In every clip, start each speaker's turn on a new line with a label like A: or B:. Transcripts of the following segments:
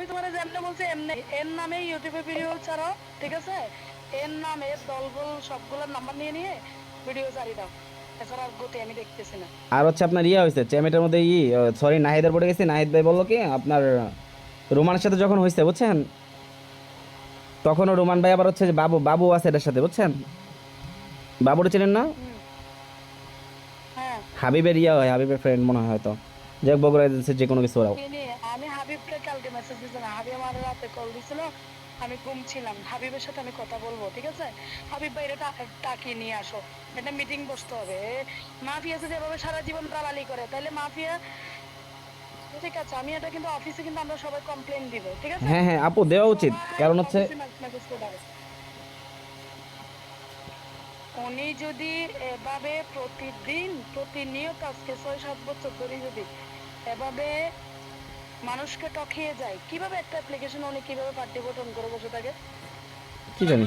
A: তোমার যেমন বলছি এমনি এর নামে ইউটিউবে ভিডিও ছাড়ো, ঠিক আছে? এর নামে দলবল সবগুলোর নাম্বার নিয়ে নিয়ে ভিডিও ছাড়ি দাও, এছাড়া আর গতি আমি দেখতেছি না।
B: আর হচ্ছে আপনার ইয়ে হয়েছে চ্যামেটার মধ্যে সরি নাহিদের পড়ে গেছি, নাহিদ ভাই বললো কি আপনার রোমানের সাথে যখন হয়েছে বুঝছেন, তখনও রোমান ভাই আবার হচ্ছে যে বাবু বাবু আছে এটার সাথে বুঝছেন, বাবুটা চেনেন না?
A: হ্যাঁ
B: হাবিবের হয়, হাবিবের ফ্রেন্ড মনে হয় হয়তো, যে বগুড়া এজেন্সি যে কোনো কিছু ওরাও।
A: আমি হাবিবকে কালকে মেসেজ দিয়েছিলাম, হাবিব আমার রাতে কল দিছিল, আমি ঘুমছিলাম। হাবিবের সাথে আমি কথা বলবো, ঠিক আছে? হাবিব ভাই এটা টাকিয়ে নিয়ে আসো, এটা মিটিং বসতে হবে। মাফিয়া যেভাবে সারা জীবন দালালি করে, তাহলে মাফিয়া, ঠিক আছে? আমি এটা কিন্তু অফিসে কিন্তু আমরা সবাই কমপ্লেন দিব, ঠিক আছে?
B: হ্যাঁ হ্যাঁ আপু দেওয়া উচিত, কারণ হচ্ছে
A: উনি যদি এভাবে প্রতিদিন প্রতিনিয়ত আজকে 6-7 বছর ধরে যদি এভাবে মানুষকে ঠকিয়ে যায়, কিভাবে একটা অ্যাপ্লিকেশন উনি কিভাবে পার্টি বটন করে বসে থাকে?
B: কি জানি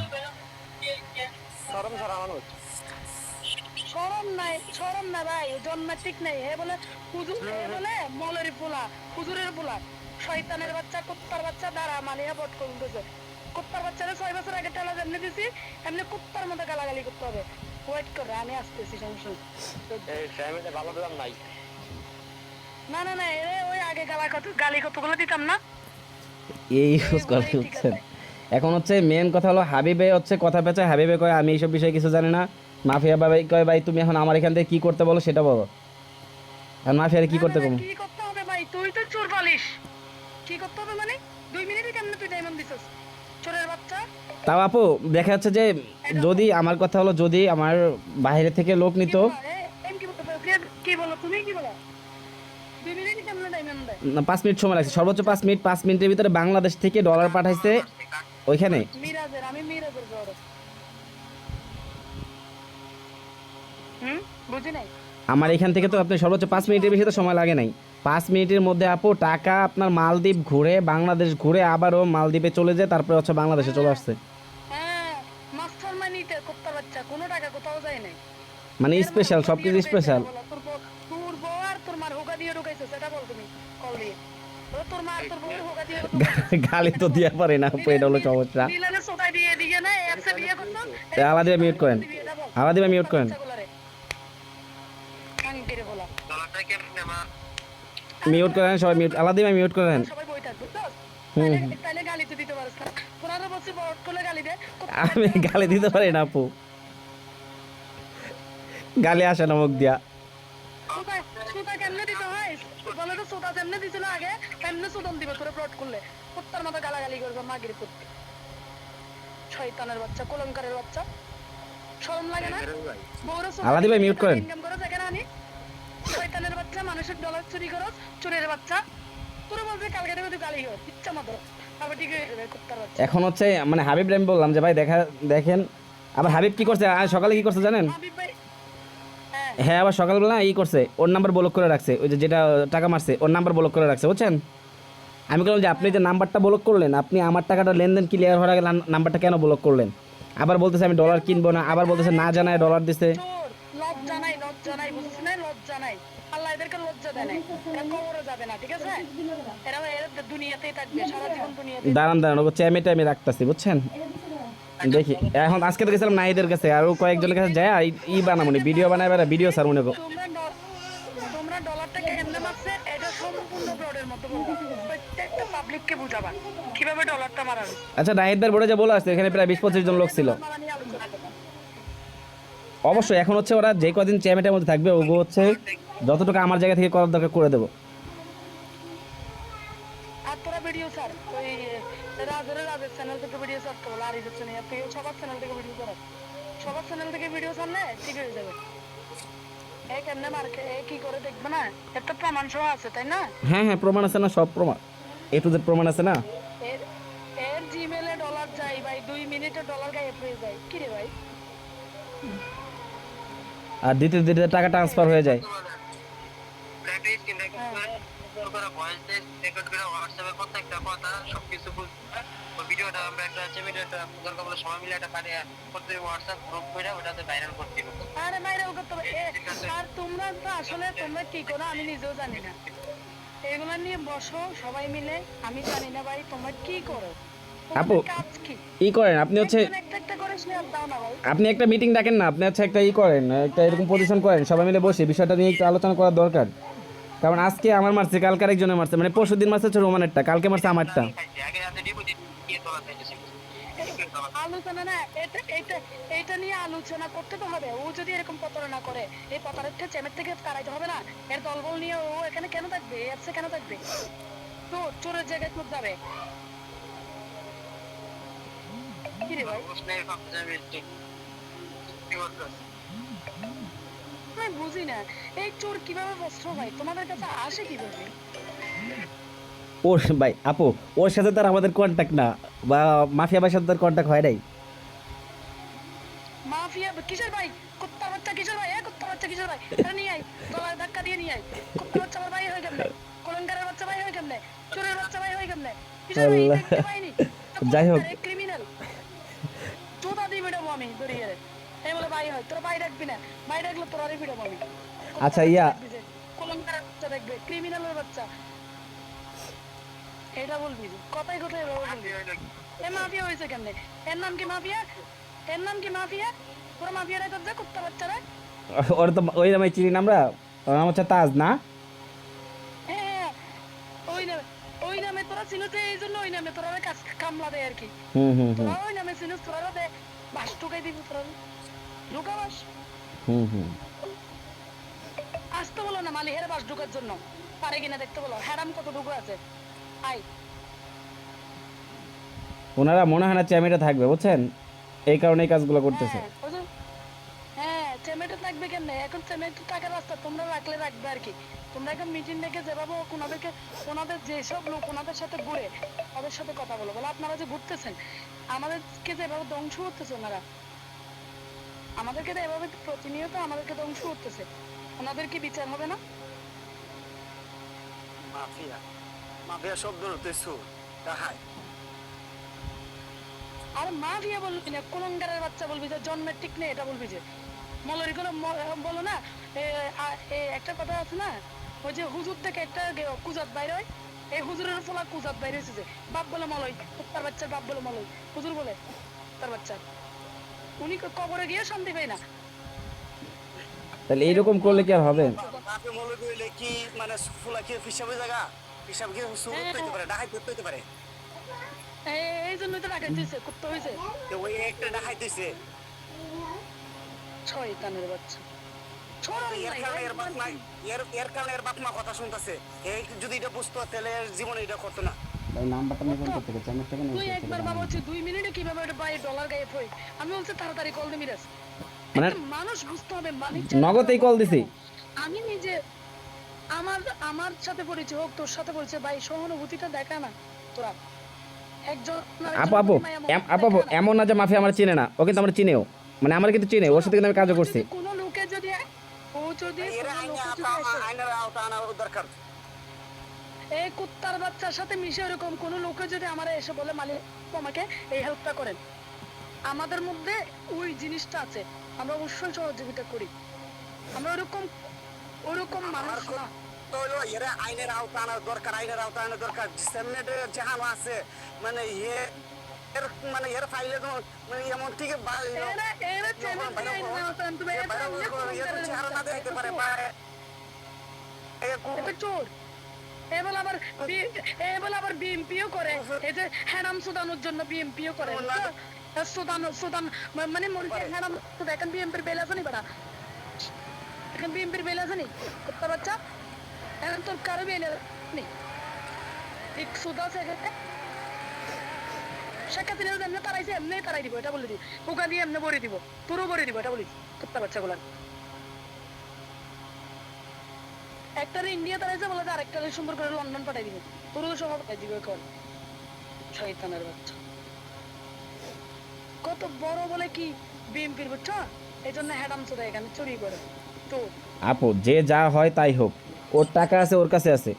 A: শরম নাই, শরম না ভাই, জন্ম ঠিক নাই। হে বলে হুজুর, হে বলে মৌলরি পোলা, হুজুরের পোলা, শয়তানের বাচ্চা, কুত্তার বাচ্চা দ্বারা মানিয়া বট করতেছে। কুত্তার বাচ্চারা 6 বছর আগে টেলা যেমনি দিছি, এমনি কুত্তার মতো গালাগালি করতে হবে। ওয়েট করে আমি আসতেছি, সমস্যা নাই। না না না, ওই আগে গালি কতগুলো দিতাম না,
B: এই ইউজ করে বুঝছেন। এখন হচ্ছে মেন কথা হলো হাবিবে হচ্ছে কথা পেঁচায়, হাবিবে কয় আমি এইসব বিষয়ে কিছু জানি না, মাফিয়া ভাই কয় ভাই তুমি এখন আমার এখান থেকে কি করতে বলো সেটা বলো, আর মাফিয়ারে কি করতে কম।
A: কি করতে হবে ভাই? তুই তো চোর পালিশ, কি করতে হবে মানে? 2 মিনিটে কেমনে তুই ডায়মন্ড দিছস, চোরের বাচ্চা?
B: তাও আপু দেখা যাচ্ছে যে যদি আমার কথা হলো যদি আমার বাইরে থেকে লোক নিত,
A: কি বলো তুমি, কি বলো? 2 মিনিটে কেমনে ডায়মন্ড দেয়?
B: 5 মিনিট সময় লাগছে, সর্বোচ্চ 5 মিনিট, 5 মিনিটের ভিতরে বাংলাদেশ থেকে ডলার পাঠাইছে ওইখানে।
A: আমি মিরাজের বড়। বুঝি নাই।
B: আমার এখান থেকে তো আপনি সর্বোচ্চ 5 মিনিটের বেশি তো সময় লাগে নাই, 5 মিনিটের মধ্যে আপু টাকা আপনার মালদ্বীপ ঘুরে বাংলাদেশ ঘুরে আবারও মালদ্বীপে চলে যায়, তারপরে হচ্ছে বাংলাদেশে চলে আসছে।
A: হ্যাঁ, মাস্টার মাইনিতে কুত্তা বাচ্চা, কোনো টাকা কোথাও যায় নাই।
B: মানে স্পেশাল, সবকিছু স্পেশাল।
A: তোর বউ আর তোর মার হোগা দিয়ে ঢুকাইছে, সেটা বল তুমি কল দিয়ে। তোর মা আর তোর বউর হোগা দিয়ে
B: গালি তো দিয়া পারে না আপু, এটা হলো সমস্যা।
A: মিলানের সোতায় দিয়ে দিকে না অ্যাপসে বিয়ে করতো।
B: আলাদা মিউট করেন, আলাদা মিউট করেন,
A: কাঙ্কিরে বলা
B: মিউট করেন সবাই, মিউট আলাদা মিউট করেন।
A: সবাই বই থাকবে তো,
B: হুম
A: তাইলে গালি তো দিতে পারছ না। 15 বছর বড় করলে গালি দে।
B: আমি গালি দিতে পারি না আপু, গালি আসে না মুখ দিয়া।
A: সুতা কেমনে দিতে হয় বলে তো? সুতা যেমনে দিছিল আগে তেমনে সুদন দিবে তোরে প্লট করলে। কুত্তার মতো গালাগালি করবে, মাগির পুত, শয়তানের বাচ্চা, কলঙ্কারের বাচ্চা। শরম লাগে না? বউরে
B: আলাদা ভাই মিউট করেন।
A: ইনকাম করো দেখেন আনি, শয়তানের বাচ্চা, মানুষের ডলার চুরি করো, চোরের বাচ্চা। তোরে বলছে কালকে থেকে তুই গালি কর, ইচ্ছা মতো। আবার ঠিক হয়ে যাবে, কুত্তার বাচ্চা।
B: এখন হচ্ছে মানে হাবিব আমি বললাম যে ভাই দেখেন আবার হাবিব কি করছে, আজ সকালে কি করছে জানেন?
A: হাবিব ভাই,
B: হ্যাঁ আবার সকালবেলা ই করছে, ওর নাম্বার ব্লক করে রাখছে, ওই যে যেটা টাকা মারছে ওর নাম্বার ব্লক করে রাখছে বুঝছেন। আমি বললাম যে আপনি যে নাম্বারটা ব্লক করলেন, আপনি আমার টাকাটা লেনদেন ক্লিয়ার হওয়ার আগে নাম্বারটা কেন ব্লক করলেন? আবার বলতেছে আমি ডলার কিনবো না, আবার বলতেছে না জানায় ডলার দিছে।
A: লজ্জা নাই, লজ্জা নাই, বুঝছিস না? লজ্জা নাই, আল্লাহ এদেরকে লজ্জা দেয় নাই। এরা কবরে যাবে না, ঠিক আছে? এরা দুনিয়াতেই থাকবে, সারা জীবন দুনিয়াতে।
B: দাঁড়ান দাঁড়ান, ওকে চ্যামেটা আমি রাখতেছি বুঝছেন। দেখি এখন আজকে তো গেছিলাম নাইদের কাছে, আরও কয়েকজনের কাছে যায় বানাবো, ভিডিও বানায় বেড়া, ভিডিও স্যার মনে করো।
A: তোমরা ডলারটাকে কেমনে মারছে এটা সম্পূর্ণ ব্রডের মতো বলবা, প্রত্যেকটা পাবলিককে বুঝাবা কিভাবে ডলারটা মারাবে।
B: আচ্ছা নাহিদদার বোর্ডে যে বলে আসছে এখানে প্রায় 20-25 জন লোক ছিল। অবশ্যই এখন হচ্ছে ওরা যে কদিন চ্যামেটার মধ্যে থাকবে ওগো হচ্ছে যতটুকু আমার জায়গা থেকে করার দরকার করে দেবো।
A: আর তোরা ভিডিও স্যার ওই রাজের চ্যানেল থেকে ভিডিও ছাড়তে বলে, আর ইজের চ্যানেল, তুই সবার চ্যানেল থেকে ভিডিও কর, সবার চ্যানেল থেকে ভিডিও ছাড়লে ঠিক হয়ে যাবে। এ কেমনে মার্কে এ কি করে দেখবে না? এর তো প্রমাণ সহ আছে, তাই না?
B: হ্যাঁ হ্যাঁ প্রমাণ আছে না, সব প্রমাণ এ টু জেড প্রমাণ আছে না।
A: এর এর জিমেলে ডলার যাই ভাই, 2 মিনিটে ডলার গায়েব হয়ে যায়। কি রে ভাই?
B: আর দিতে দিতে টাকা ট্রান্সফার হয়ে যায়।
A: আর তোমরা তো আসলে তোমরা কি করো আমি নিজেও জানি না। এগুলা নিয়ে বসো সবাই মিলে। আমি জানি না ভাই তোমার কি করো,
B: আপু
A: তোমাদের কাজ কি?
B: ই করেন আপনি হচ্ছে,
A: একজন একটা একটা করে শেয়ার দাও না ভাই।
B: আপনি একটা মিটিং ডাকেন না, আপনি হচ্ছে একটা ই করেন, একটা এরকম পজিশন করেন, সবাই মিলে বসে বিষয়টা নিয়ে একটু আলোচনা করা দরকার। কারণ আজকে আমার মারছে, কালকে আরেকজনের মারছে, মানে পরশু দিন মারছে হচ্ছে রোমানেরটা, কালকে মারছে আমারটা।
A: আলোচনা না, এটা এটা এটা নিয়ে আলোচনা করতে তো হবে। ও যদি এরকম প্রতারণা করে, এই প্রতারককে চেমের থেকে তাড়াইতে হবে না? এর দলবল নিয়ে ও এখানে কেন থাকবে, এই অ্যাপসে কেন থাকবে? তো চোরের জায়গায় চোর যাবে কি রে ভাই? আমি বুঝি না এই চোর কিভাবে বস্ত্র ভাই তোমাদের কাছে আসে কিভাবে?
B: ওর ভাই আপু, ওর সাথে তার আমাদের কন্ট্যাক্ট না, বা মাফিয়া ভাইয়ের সাথে তার কন্ট্যাক্ট হয় নাই।
A: মাফিয়া কিসের ভাই? কুত্তার বাচ্চা কিসের ভাই? কুত্তার বাচ্চা কিসের ভাই? এটা নিয়ে আয়, গলায় ধাক্কা দিয়ে নিয়ে আয়। কুত্তার বাচ্চা আমার ভাই হয় কেমনে? কলঙ্কারের বাচ্চা ভাই হয় কেমনে? চোরের বাচ্চা ভাই হয় কেমনে? কিসের ভাই?
B: আল্লাহ।
A: দেখতে পাইনি।
B: যাই হোক,
A: ক্রিমিনাল চোদা দিয়ে বিড়াবো আমি ধরিয়ে। এই বলে ভাই হয়, তোর ভাই রাখবি না, ভাই রাখলে তোর আরে বিড়াবো আমি।
B: আচ্ছা ইয়া,
A: কলঙ্কারের বাচ্চা দেখবে, ক্রিমিনালের বাচ্চা, এটা বলবি যে। কথাই কথাই এভাবে বলবি। এ মাফিয়া হয়েছে কেমনে? এর নাম কি মাফিয়া? এর নাম কি মাফিয়া? পুরো মাফিয়া রে তোর যা কুত্তা বাচ্চারা।
B: ওর তো ওই নামে চিনি না আমরা, ওর নাম হচ্ছে তাজ না?
A: হ্যাঁ, ওই নামে, ওই নামে তোরা চিনিস তো, এই জন্য ওই নামে তোরা কাজ কামলা দেয় আর কি।
B: হুম হুম হুম
A: তোরা ওই নামে চিনিস, তোরা দে বাস ঢুকাই দিবি, তোরা ঢুকা বাস।
B: হুম হুম।
A: আসতে বলো না মালিহের বাস ঢুকার জন্য, পারে কিনা দেখতে বলো। হ্যারাম কত ঢুকু আছে, আই।
B: ওনারা মনে হয় না চ্যামেটা থাকবে, বুঝছেন, এই কারণে এই কাজগুলো করতেছে।
A: হ্যাঁ ওই যে, হ্যাঁ চেমেটে থাকবে কেমনে? এখন চেমেট টাকার রাস্তা, তোমরা রাখলে রাখবে আর কি। তোমরা এখন মিটিং ডেকে যেভাবে ওনাদেরকে, ওনাদের যেসব লোক ওনাদের সাথে ঘুরে, ওদের সাথে কথা বলো, বলো আপনারা যে ঘুরতেছেন আমাদেরকে যেভাবে ধ্বংস করতেছে ওনারা, আমাদেরকে তো এভাবে প্রতিনিয়ত আমাদেরকে ধ্বংস করতেছে, ওনাদের কি বিচার হবে না?
C: মাফিয়া, মাফিয়া শব্দ হতেছো তাহাই।
A: আর মাফিয়া বলবি না, কুলঙ্গারের বাচ্চা বলবি যে জন্মের ঠিক নেই, এটা বলবি যে। মলরি কোনো বলো না। একটা কথা আছে না, ওই যে হুজুর থেকে একটা কুজাত বাইরে হয়, এই হুজুরের ফলা কুজাত বাইরে হয়েছে যে, বাপ বলে মলয়, কুত্তার বাচ্চার বাপ বলে মলয়, হুজুর বলে কুত্তার বাচ্চা। উনি কবরে গিয়ে শান্তি পায় না।
B: তাহলে এইরকম করলে কি আর হবে?
C: বাপে মলে কইলে কি মানে ফুলা কি হিসাবে জায়গা, হিসাব কি সুরত হইতে পারে, ডাকাই করতে হইতে পারে।
A: এই জন্যই তো ডাকাত হয়েছে, কুত্তা হয়েছে।
C: তো ওই একটা ডাকাই দিছে,
A: শয়তানের বাচ্চা।
C: এর কারণে এর বাপ মা, এর কারণে এর বাপ মা কথা শুনতেছে। এই যদি এটা বুঝতো তাহলে এর জীবনে এটা করতো না।
B: ভাই নাম্বারটা নিয়ে কোন থেকে চ্যামের থেকে
A: তুই একবার বাবা হচ্ছে 2 মিনিটে কিভাবে ওটা বাই ডলার গায়েব হয়? আমি বলছি তাড়াতাড়ি কল দিবি রাস।
B: মানে
A: একটা মানুষ বুঝতে হবে মালিক।
B: নগদেই কল দিছি।
A: আমি নিজে আমার আমার সাথে পরিচয় হোক, তোর সাথে পরিচয়, ভাই সহানুভূতিটা দেখা না তোরা। একজন
B: আপু আপু আপু আপু, এমন না যে মাফিয়া আমার চিনে না, ও কিন্তু আমার চিনেও, মানে আমার কিন্তু চিনে, ওর সাথে কিন্তু আমি কাজও করছি।
A: কোনো লোকে যদি, ও যদি
C: এর
A: কোনো
C: আইনে
A: লোকে যদি আসে,
C: আইনের আওতা আনা দরকার।
A: এই কুত্তার বাচ্চার সাথে মিশে এরকম কোন লোকে যদি আমার এসে বলে মালিক আমাকে এই হেল্পটা করেন, আমাদের মধ্যে ওই জিনিসটা আছে, আমরা অবশ্যই সহযোগিতা করি। আমরা ওরকম মানুষ না।
C: তো হলো এর আইনের আওতা আনা দরকার, আইনের আওতা আনা দরকার। সেমনেটে জাহানো আছে মানে এর মানে এর ফাইলে তো মানে এমন ঠিক
A: এরা চেনে তুমি
C: চেহারা না দেখতে পারে বা
A: এটা চোর। এবার আবার বিএমপিও করে, এই যে হ্যারাম সুদানোর জন্য বিএমপিও করে। সুদান মানে মুরগি হ্যারাম সুদা। এখন বিএমপির বেল আছে নি বেটা? এখন বিএমপির বেল আছে নি কুত্তা বাচ্চা? এখন তোর কারো বেল নেই, ঠিক সুদা আছে এখানে। শেখ হাসিনা এমনি তারাইছে, এমনি তারাই দিব, এটা বলে দিই। পোকা দিয়ে এমনি ভরে দিব, তোরও ভরে দিব, এটা বলি কুত্তা বাচ্চা গুলা। একটারে ইন্ডিয়া তারাইছে বলে আরেকটারে সুন্দর করে লন্ডন পাঠাই দিব, তোরও সব পাঠাই দিব এখন। শয়তানের বাচ্চা কত বড় বলে কি বিএমপির, বুঝছো? এই জন্য হ্যাডাম চোদা এখানে চুরি করে তো।
B: আপু যে যা হয় তাই হোক, ওর টাকা আছে, ওর কাছে আছে,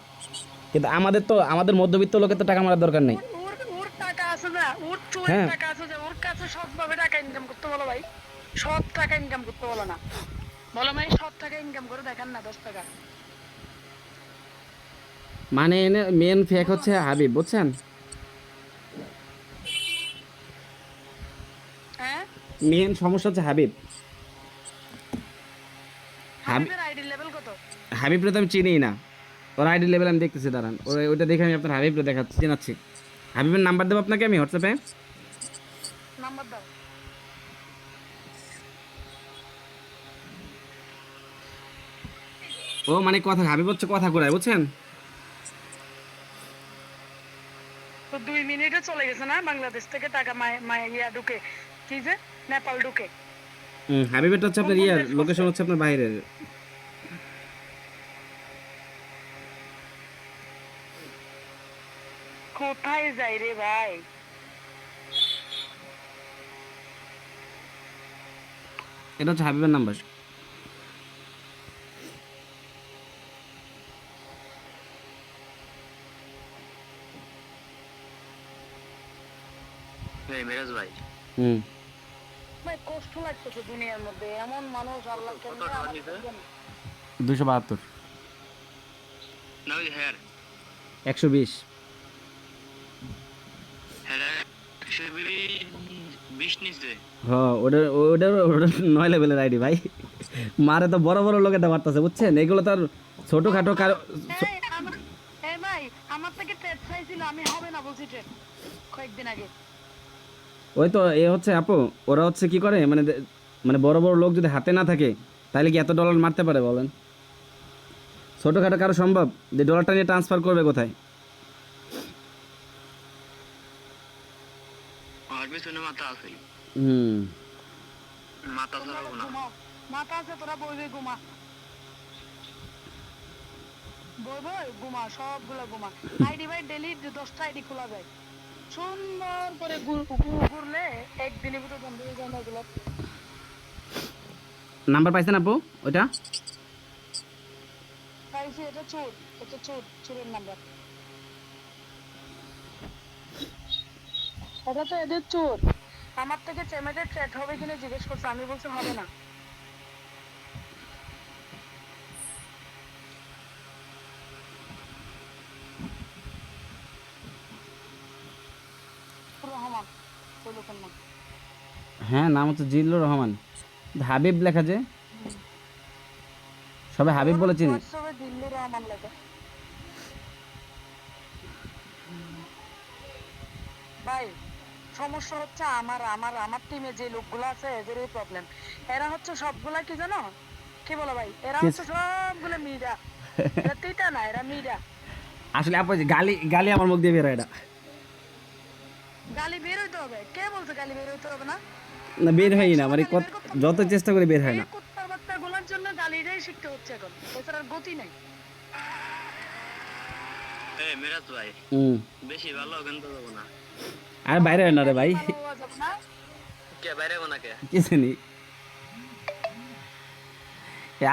B: কিন্তু আমাদের তো, আমাদের মধ্যবিত্ত লোকের তো টাকা মারার দরকার নেই।
A: ওর টাকা আছে না, ওর চোরের টাকা আছে যে, ওর কাছে সৎভাবে টাকা ইনকাম করতে বলো ভাই, সৎ টাকা ইনকাম করতে বলো না, বলো ভাই সৎ টাকা ইনকাম করে দেখান না 10 টাকা।
B: মানে মেন ফেক হচ্ছে হাবিব, বুঝছেন?
A: হ্যাঁ
B: মেন সমস্যা হচ্ছে হাবিব। হাবিব
A: হাবিবের আইডি লেভেল কত?
B: হাবিবরে তো আমি চিনি না। ওর আইডি লেভেল আমি দেখতেছি, দাঁড়ান। ওইটা দেখে আমি আপনার হাবিবরে দেখাচ্ছি, চেনাচ্ছি। হাবিবের নাম্বার দেবো আপনাকে আমি হোয়াটসঅ্যাপে।
A: নাম্বার দাও।
B: ও মানে কথা, হাবিব হচ্ছে কথা ঘুরায়, বুঝছেন?
A: তো 2 মিনিটে চলে গেছে না বাংলাদেশ থেকে টাকা ইয়া ঢুকে, কি যে নেপাল ঢুকে।
B: হাবিবেরটা হচ্ছে আপনার
A: কোন
B: ইয়ার
A: দেশ
B: লোকেশন
A: করছে?
B: হচ্ছে আপনার বাইরের।
A: কোথায় যাই রে ভাই?
B: এটা হচ্ছে হাবিবের নাম্বার।
C: এই মিরাজ ভাই
B: হুম
A: ভাই কষ্ট লাগতেছে দুনিয়ার মধ্যে, এমন মানুষ আল্লাহ কেমনে
C: টাকা
A: আমার
C: দিছে?
A: বুঝে না।
B: 272
C: না ওই হ্যাঁ
B: 120।
C: হ্যাঁ 120 নিচে
B: হ্যাঁ, ওটা 9 লেভেলের আইডি ভাই। মারে তো বড় বড় লোকে মারতেছে, বুঝছেন? এগুলো তো আর ছোটখাটো কারো।
A: এই আমার এই ভাই আমার থেকে ট্রেড চাইছিল, আমি হবে না বলছি ট্রেড কয়েকদিন আগে।
B: ওই তো এ হচ্ছে আপু, ওরা হচ্ছে কি করে মানে মানে বড় বড় লোক যদি হাতে না থাকে তাহলে কি এত ডলার মারতে পারে বলেন? ছোটখাটো কারো সম্ভব যে ডলারটা নিয়ে ট্রান্সফার করবে কোথায়?
C: আর পিছনে মাথা আছে
B: হুম
C: মাথা
A: তোমরা
C: ধরাবো না
A: ঘুমাও, মাথা আছে তোরা বইবে ঘুমা, বই ঘুমা, সবগুলো ঘুমা। আইডি ভাই ডেলি 10টা আইডি খোলা যায়, সুন্দর করে ঘুরলে একদিনের ভিতরে বন্ধ হয়ে যায় না ওগুলো।
B: নাম্বার পাইছেন আপু ওইটা?
A: পাইছি, এটা চোর, এটা চোর, চোরের নাম্বার। এটা তো এদের চোর। আমার থেকে চেমেটে ট্রেড হবে কিনা জিজ্ঞেস করছে, আমি বলছি হবে না। রহমান ওই লোকের নাম।
B: হ্যাঁ, নাম হচ্ছে জিল্লুর রহমান। হাবিব লেখা যে, সবাই হাবিব বলে চিনি।
A: হোয়াটসঅ্যাপে দিল্লি রহমান লেখা। ভাই সমস্যা হচ্ছে আমার আমার আমার টিমে যে লোকগুলো আছে এদেরই প্রবলেম। এরা হচ্ছে সবগুলা কি জানো কি বলো ভাই, এরা হচ্ছে সবগুলো মিডা। এরা তিতা না, এরা মিডা।
B: আসলে আপু যে গালি গালি আমার মুখ দিয়ে বেরোয় না।
A: গালি বের হইতে হবে, কে বলছে গালি বের হইতে হবে না?
B: না, বের হয়ই না,
A: একসময়
B: মানে
A: গালি বের করতে হবে
B: যত
A: তো।
B: চেষ্টা করে বের হয়
A: এই
B: না।
A: কুত্তার বাচ্চা গুলোর জন্য গালিটাই শিখতে হচ্ছে এখন, এছাড়া আর গতি নাই।
C: এই মিরাজ ভাই
B: হুম
C: বেশি ভালো কিন্তু যাবো না
B: আর বাইরে হয় না রে ভাই।
A: ভালো হওয়া যাবে না।
C: কে বাইরে যাবো না কে
B: কিছু নেই।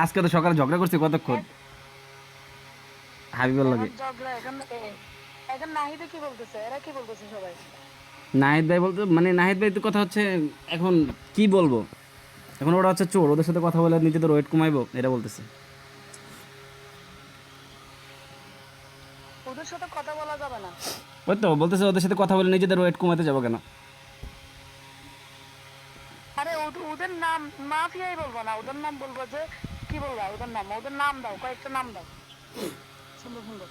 B: আজকে তো সকালে ঝগড়া করছি কতক্ষণ হাবিবের লগে।
A: এখন ঝগড়া, এখন নাহিদে কি বলতেছে, এরা কি বলতেছে সবাই?
B: নাহিদ ভাই বলতে মানে নাহিদ ভাই তো কথা হচ্ছে এখন কি বলবো, এখন ওরা হচ্ছে চোর, ওদের সাথে কথা বলে নিজেদের ওয়েট কমাইবো এটা বলতেছে।
A: ওদের সাথে কথা বলা যাবে না।
B: ওই তো বলতেছে ওদের সাথে কথা বলে নিজেদের ওয়েট কমাতে যাবো কেন?
A: আরে ওদের নাম মাফিয়াই বলবো না, ওদের নাম বলবো যে কি বলবো, ওদের নাম দাও, কয়েকটা নাম দাও সুন্দর সুন্দর।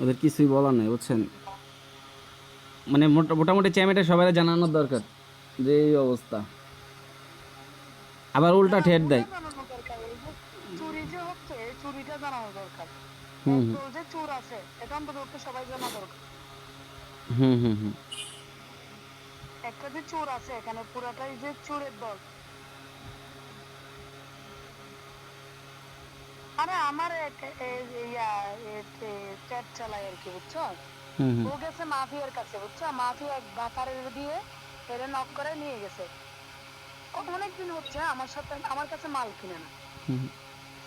B: ওদের কিছুই বলার নেই, বুঝছেন? মানে মোটামুটি চ্যামেটে সবাই জানানোর দরকার যে এই অবস্থা, আবার উল্টা ঠেট দেয়।
A: ওটা জানানো দরকার, এই যে চুরি যে হচ্ছে এই চুরিটা জানানো দরকার।
B: হুম হুম
A: একদল যে চোর আছে এটা অন্তত সবাই জানা দরকার।
B: হুম হুম হুম
A: একটা যে চোর আছে এখানে পুরাটাই যে চোরের দল। আরে আমার চ্যাট চালাই আর কি, বুঝছো?
B: হুম হুম
A: ও গেছে মাফিয়ার কাছে, বুঝছো? মাফিয়া এক বাকারে দিয়ে এরা নক করে নিয়ে গেছে। অনেকদিন হচ্ছে আমার সাথে আমার কাছে মাল কিনে না।
B: হুম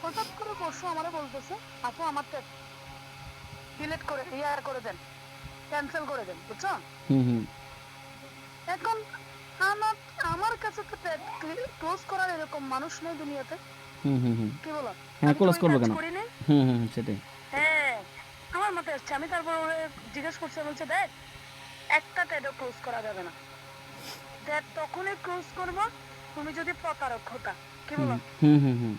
A: হঠাৎ করে পরশু আমারে বলতেছে আপু আমার ডিলিট করে করে দেন, ক্যান্সেল করে দেন, বুঝছো?
B: হুম হুম
A: এখন আমার আমার কাছে তো ক্লোজ করার এরকম মানুষ নেই দুনিয়াতে।
B: হুম হুম হুম
A: কি বলো?
B: হ্যাঁ
A: আমি তো
B: ক্লোজ
A: ওই
B: করবো
A: কাজ
B: কেন?
A: করিনি।
B: হুম হুম হুম, সেটাই।
A: হ্যাঁ, আমার মাথায় আসছে। আমি তারপর ওরে জিজ্ঞেস করছি, বলছে দেখ একটা ট্যাডও ক্লোজ করা যাবে না। দেখ তখনই ক্লোজ করবো তুমি যদি প্রতারক হতা। কি
B: হুম
A: বলো?
B: হুম হুম হুম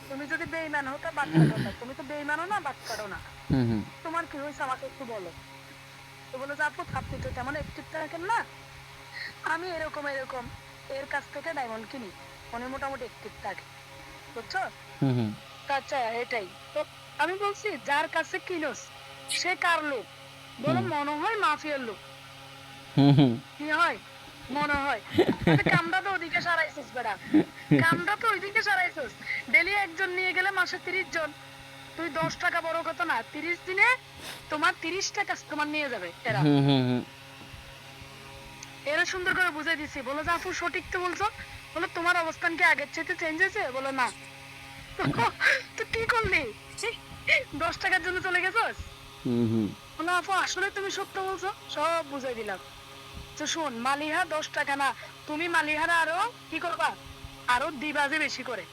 A: তুমি যদি বেইমান হতা, বাটপার হতা। তুমি তো বেইমানও না, বাটপারও না।
B: হুম হুম
A: তোমার কি হয়েছে আমাকে একটু বলো। তো বলে যে আপু আপনি তো তেমন অ্যাক্টিভ থাকেন না, আমি এরকম এরকম এর কাছ থেকে ডায়মন্ড কিনি, উনি মোটামুটি অ্যাক্টিভ থাকে, বুঝছো?
B: হুম হুম
A: আচ্ছা এটাই তো। আমি বলছি যার কাছে কিনোস সে কার লোক বলো? মনে হয় মাফিয়ার লোক।
B: হুম হুম
A: কি হয়? মনে হয় তবে কামটা তো ওদিকে সারাইছিস বেড়া, কামটা তো ওইদিকে সারাইছিস। ডেলি একজন নিয়ে গেলে মাসে 30 জন। তুই 10 টাকা বড় কথা না, 30 দিনে তোমার 30টা কাস্টমার নিয়ে যাবে এরা।
B: হুম হুম হুম
A: এরা সুন্দর করে বুঝাই দিছি, বলো যে আপু সঠিক তো বলছো। বলো তোমার অবস্থান কি আগের চাইতে চেঞ্জ হয়েছে? বলো না। তো কি করলি? 10 টাকার জন্য চলে গেছস?
B: হুম হুম
A: বলো আপু আসলে তুমি সত্য বলছো, সব বুঝাই দিলাম। তো শোন, মালিহা 10 টাকা না, তুমি মালিহারা আরো কি করবা, আরো দিবাজে বেশি করে।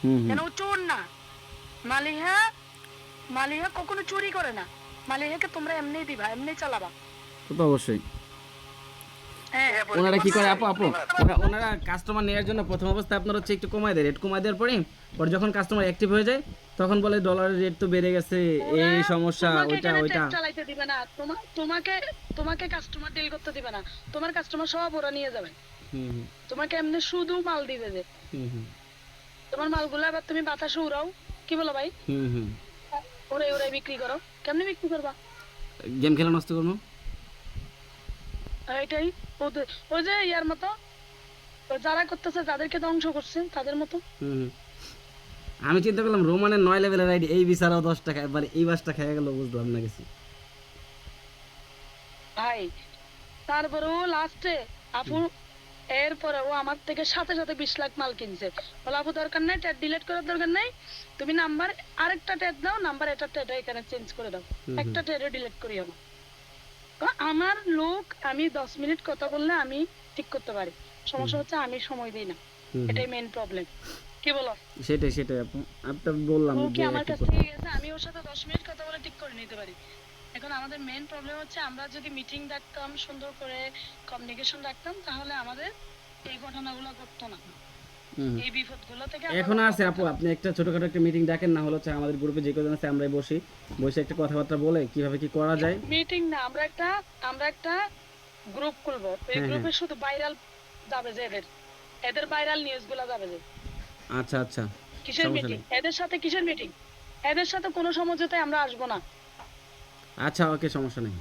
B: হুম হুম
A: কেন? ও চোর না। মালিহা মালিহা কখনো চুরি করে না। মালিহাকে তোমরা এমনি দিবা, এমনি চালাবা।
B: তো তো অবশ্যই।
A: হ্যাঁ,
B: ওনারা কি করে আপু আপু ওনারা কাস্টমার নেওয়ার জন্য প্রথম অবস্থায় আপনার হচ্ছে একটু কমায় দেয়, রেট কমায় দেওয়ার পরে পরে যখন কাস্টমার অ্যাক্টিভ হয়ে যায় তখন বলে ডলারের রেট তো বেড়ে গেছে,
A: ওরা
B: এই সমস্যা
A: তোমাকে
B: ওইটা
A: এখানে
B: ওইটা।
A: ট্যাগ চালাইতে দিবে না, তোমাকে তোমাকে কাস্টমার ডিল করতে দিবে না। তোমার কাস্টমার সব ওরা নিয়ে যাবে।
B: হুম হুম
A: তোমাকে এমনি শুধু মাল দিবে যে
B: হুম হুম
A: তোমার মালগুলো আবার তুমি বাতাসে উড়াও। কি বলো ভাই?
B: হুম হুম
A: ওরাই ওরাই বিক্রি করো। কেমনে বিক্রি করবা?
B: গেম খেলা নষ্ট করবো।
A: আর এটাই ওদের ওই যে ইয়ার মতো, যারা করতেছে যাদেরকে ধ্বংস করছে তাদের মতো।
B: হুম হুম। আমি চিন্তা করলাম রোমানের 9 লেভেলের আইডি এই বিচারাও 10 টাকা, এবার এই বাসটা খেয়ে গেল, বুঝলাম না কিছু।
A: ভাই তারপরে ও লাস্টে আপু, এরপরে ও আমার থেকে সাথে সাথে 20 লাখ মাল কিনছে। বলে আপু দরকার নাই, ট্যাগ ডিলিট করার দরকার নাই, তুমি নাম্বার আরেকটা ট্যাগ দাও, নাম্বার এটা ট্যাগ এখানে চেঞ্জ করে দাও, একটা ট্যাগও ডিলিট করিও না। তো আমার লোক, আমি 10 মিনিট কথা বললে আমি ঠিক করতে পারি। সমস্যা হচ্ছে আমি সময় দিই না,
B: হুম হুম।
A: এটাই মেইন প্রবলেম। কি বলো?
B: সেটাই সেটাই আপু, আমি তো বললাম
A: ও কি
B: যে
A: আমার
B: একটু
A: কাছ থেকে গেছে, আমি ওর সাথে 10 মিনিট কথা বলে ঠিক করে নিতে পারি। এখন আমাদের মেইন প্রবলেম হচ্ছে আমরা যদি মিটিং রাখতাম, সুন্দর করে কমিউনিকেশন রাখতাম, তাহলে আমাদের এই ঘটনাগুলো ঘটতো না,
B: হুম।
A: এই বিপদগুলো থেকে আমরা
B: এখন
A: রক্ষা
B: আছে আপু,
A: পেতাম।
B: আপনি একটা ছোটখাটো একটা মিটিং ডাকেন, না হলে হচ্ছে আমাদের গ্রুপে যে কজন আছে আমরাই বসি, বসে একটা কথাবার্তা বলে কিভাবে কি করা যায়।
A: মিটিং না, আমরা একটা গ্রুপ খুলবো। এই
B: হ্যাঁ হ্যাঁ
A: গ্রুপে শুধু ভাইরাল যাবে যে এদের এদের ভাইরাল নিউজ গুলা যাবে যে।
B: আচ্ছা আচ্ছা,
A: কিসের
B: সমস্যা
A: মিটিং?
B: নেই।
A: এদের সাথে কিসের মিটিং? এদের সাথে কোনো সমঝোতায় আমরা আসবো না।
B: আচ্ছা ওকে, সমস্যা নেই।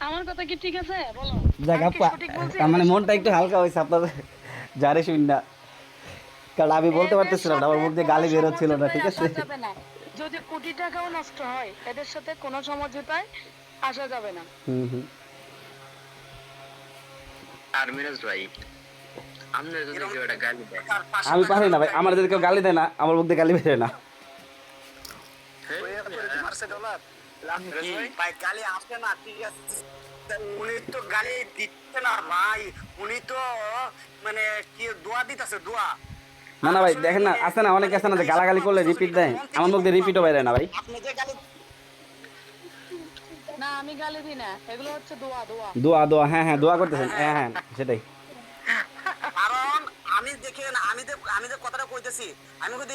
A: আমার কথা কি ঠিক আছে বলো?
B: যাক
A: আমি কি
B: আপা,
A: সঠিক বলছি?
B: তার মানে
A: এদের
B: মনটা
A: সাথে
B: একটু
A: কোনো-
B: হালকা হয়েছে আপনাদের যারে শুন না, কারণ আমি বলতে
A: এদের
B: পারতেছিলাম না, আমার
A: সাথে
B: মুখ দিয়ে
A: কোনো
B: গালি বের হচ্ছিল না,
A: সমঝোতায়
B: ঠিক আছে।
A: আসা যাবে না। যদি কোটি টাকাও নষ্ট হয়, এদের সাথে কোনো সমঝোতায় আসা যাবে না।
B: হুম হুম
D: আর মিরাজ ভাই, আপনার যদি কেউ একটা গালি দেয়,
B: আমি পারি না ভাই, আমার যদি কেউ গালি দেয় না, আমার মুখ দিয়ে গালি বের হয় না।
C: ভাই গালি আসে না, ঠিক আছে, উনি তো গালি দিচ্ছে না ভাই, উনি তো মানে কি দোয়া দিতেছে, দোয়া।
B: না না ভাই, দেখেন না, আছে না অনেকে আছে না যে গালাগালি করলে রিপিট দেয়, আমার মুখ দিয়ে রিপিটও বাইরে না ভাই।
C: আপনি যে গালি,
A: না আমি গালি দিই না, এগুলো হচ্ছে দোয়া দোয়া।
B: দোয়া দোয়া, হ্যাঁ হ্যাঁ দোয়া করতেছেন, হ্যাঁ হ্যাঁ সেটাই।
C: কারণ আমি দেখেন, আমি যে কথাটা কইতেছি, আমি যদি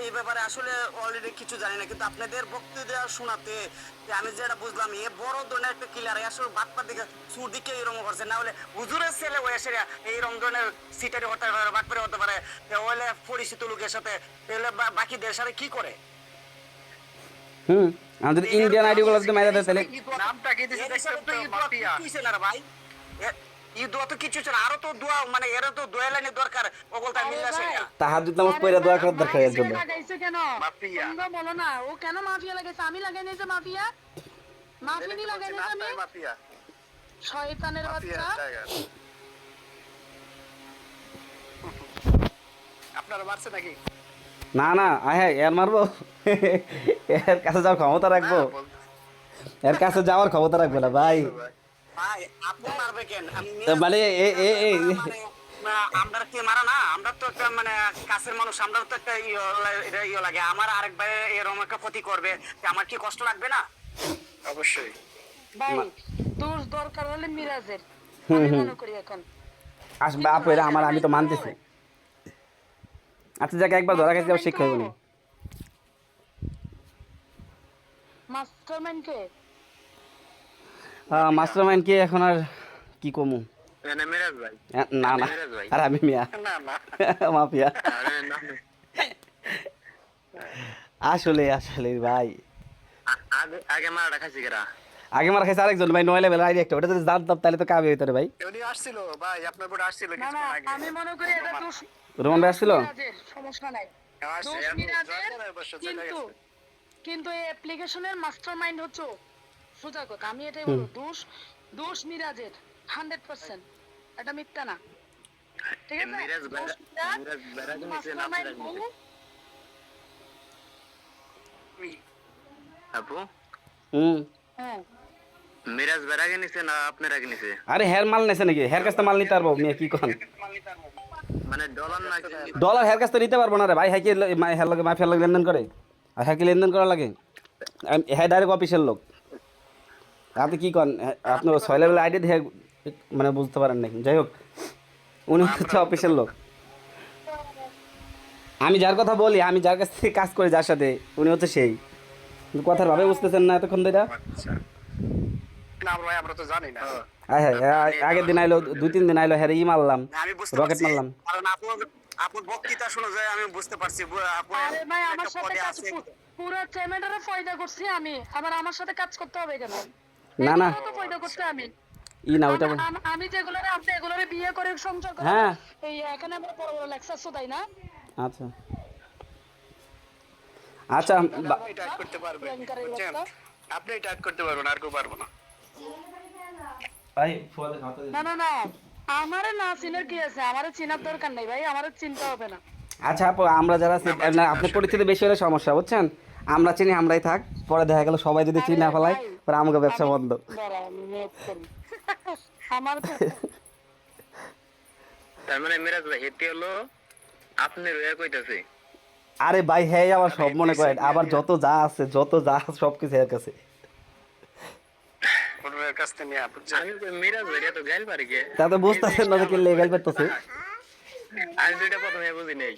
C: এই ব্যাপারে আসলে অলরেডি কিছু জানি না, কিন্তু আপনাদের বক্তব্য শোনাতে যে আমি যেটা বুঝলাম, এ বড় ধরনের একটা ক্লিয়ার, আসলে বাটপার দিকে সুর দিকে এরকম করছে, না হলে হুজুরের ছেলে ওই এসে এইরকম ধরনের সিটারি হতে পারে, বাটপারে হতে পারে, হলে পরিচিত লোকের সাথে, তাহলে বাকিদের সাথে কি করে?
B: হুম, আমাদের ইন্ডিয়ান আইডি গুলো যদি মাইরা দেয় তাহলে।
D: নামটা কি দিছে দেখছেন তো, মাফিয়া।
C: আরো তো দোয়া, মানে এরও তো দোয়া লাইনের দরকার, ওগুলো
A: আরে
C: মিল আসে
A: ভাই,
C: না।
B: তাহাজ্জুদ নামাজ পড়ে দোয়া করার দরকার এর জন্য।
A: মাফিয়া লাগাইছে কেন?
D: মাফিয়া।
A: তোমরা বলো না, ও কেন মাফিয়া লাগাইছে? আমি লাগাই নিয়েছে মাফিয়া, মাফিনি লাগাই নিয়েছে আমি।
D: মাফিয়া,
A: শয়তানের
D: মাফিয়া
A: বাচ্চা।
D: জায়গা। আপনারা মারছে নাকি?
B: না না, হ্যাঁ এর মারবো, এর কাছে যাওয়ার ক্ষমতা রাখবো,
D: হ্যাঁ, বল-
B: এর কাছে যাওয়ার ক্ষমতা রাখবো না ভাই।
D: ভাই।
C: ভাই আপনি মারবে কেন? আমি
B: মানে
C: আমরা কে মারা না, আমরা তো একটা মানে কাছের মানুষ, আমরা তো একটা এটা লাগে। আমার আরেক ভাই এরকম একটা ক্ষতি করবে, আমার কি কষ্ট লাগবে না? অবশ্যই।
A: ভাই দোষ দরকার হলে মিরাজের,
B: হুম,
A: আমি
B: হুম।
A: মনে করি এখন।
B: আসবে আপু, এরা আমার, আমি তো মানতেছি। আচ্ছা যাকে একবার ধরা গেছে আবার শিক্ষা হইব না।
A: মাস্টারমাইন্ড কে?
B: মাস্টার মাইন্ড কি এখন আর কি কমু?
D: মানে মিরাজ ভাই,
B: না না,
D: মিরাজ ভাই।
B: আর আমি মিয়া
C: না না
B: মাফিয়া।
D: আরে না,
B: আসলে আসলে ভাই
D: আগে আগে মারাটা খাইছি কেরা?
B: আগে মার খাইছে আরেকজন ভাই, 9 লেভেল আইডি একটা, ওটা যদি জানতাম তাহলে তো কাবে হইতো রে ভাই।
C: উনি আসছিল ভাই, আপনার বোর্ড আসছিল
A: না না,
C: কিছুক্ষণ আগে।
A: আমি মনে করি এটা দোষ
B: রোমান ভাই আসছিল?
A: মিরাজের, সমস্যা নাই। দোষ মিরাজের, কিন্তু কিন্তু এই অ্যাপ্লিকেশনের মাস্টারমাইন্ড হচ্ছে ও। সোজা কথা, আমি এটাই বলবো, দোষ দোষ মিরাজের 100%, এটা মিথ্যা না, ঠিক আছে?
D: মিরাজ
A: দোষ
D: মিরাজ বেড়া নিছে না
A: মাস্টারমাইন্ড
D: আপনারা
A: বলবো।
D: আপু,
B: হুম।
A: হ্যাঁ
D: মিরাজ বেড়া নিছে না আপনারা নিছে?
B: আরে হের মাল নেছে নাকি? হের কাছ থেকে মাল নিতে পারবো মিয়া, কি কোন
D: মানে ডলার না
B: ডলার হের কাছ থেকে নিতে পারবো না রে ভাই। হ্যাঁ কি হের লগে মাফিয়ার লগে লেনদেন করে? আর হ্যাঁ কি লেনদেন করা লাগে? হ্যাঁ ডাইরেক্ট অফিসের লোক। আপনি কি কন? আপনি 6 লেভেল আইডি দিয়ে মানে বুঝতে পারেন নাকি? যাই হোক, উনি হচ্ছে অফিসের লোক। আমি যার কথা বলি, আমি যার কাছ থেকে কাজ করি, যার সাথে, উনি হচ্ছে সেই। কিন্তু কথার ভাবে বুঝতেছেন না এতক্ষণ ধরে।
C: আচ্ছা না ভাই, আমরা তো জানি না।
B: হ্যাঁ হ্যাঁ, আগের দিন আইলো, 2-3 দিন আইলো, হ্যাঁ ই মারলাম,
C: আমি বুঝতে
B: রকেট
C: পারছি,
B: মারলাম।
C: কারণ আপুর বক্তৃতা শুনে যায় আমি বুঝতে পারছি আপু
A: আরে ভাই, আমার
C: একটা
A: সাথে
C: পদে
A: কাজ
C: আছে।
A: পুরো পেমেন্টের ফায়দা করছি আমি, আবার আমার সাথে কাজ করতে হবে কেন?
B: না না,
A: এগুলোও তো ফায়দা করছি আমি।
B: ই না ওইটা
A: আমি যেগুলোরে, আপনি এগুলোরে বিয়ে করে সংসার করে,
B: হ্যাঁ।
A: এই এখানে আমরা বড় বড় লেকচার শোনাই না?
B: আচ্ছা আচ্ছা
C: ভাই টাইপ করতে পারবে,
A: প্রিয়াঙ্কার এই
C: বুঝছেন?
A: লোকটা।
C: আপনি টাইপ করতে পারবেন, আর কেউ পারবো না।
B: ভাই ফুয়াদের খাতা
A: না না না, আমারে না চিনার কি আছে? আমারে চিনার দরকার নেই ভাই, আমারে চিনতে হবে না।
B: আচ্ছা আপু, আমরা যারা আছি, না আপনার পরিচিতি বেশি হলে সমস্যা, বুঝছেন? আমরা চিনি, আমরাই থাক, পরে দেখা গেল সবাই যদি চিনি না ফেলায়, পরে আমাকে ব্যবসা বন্ধ।
A: দাঁড়া, আমি নোট করি। আমার
D: তার মানে মিরাজ ভাই হেঁটে হলো আপনার হয়ে কইতাছে।
B: আরে ভাই হ্যাঁ, আবার সব মনে করেন, আবার যত যা আছে, যত যা আছে সবকিছু এর কাছে।
C: ওর কাছ থেকে নিয়ে বুঝছেন?
D: আমি তো মিরাজ ভাই এত গাইল পারি কে?
B: তা তো বুঝতেছেন না যে কি লেভেল পেতেছে।
D: আমি দুইটা প্রথমে বুঝি নাই।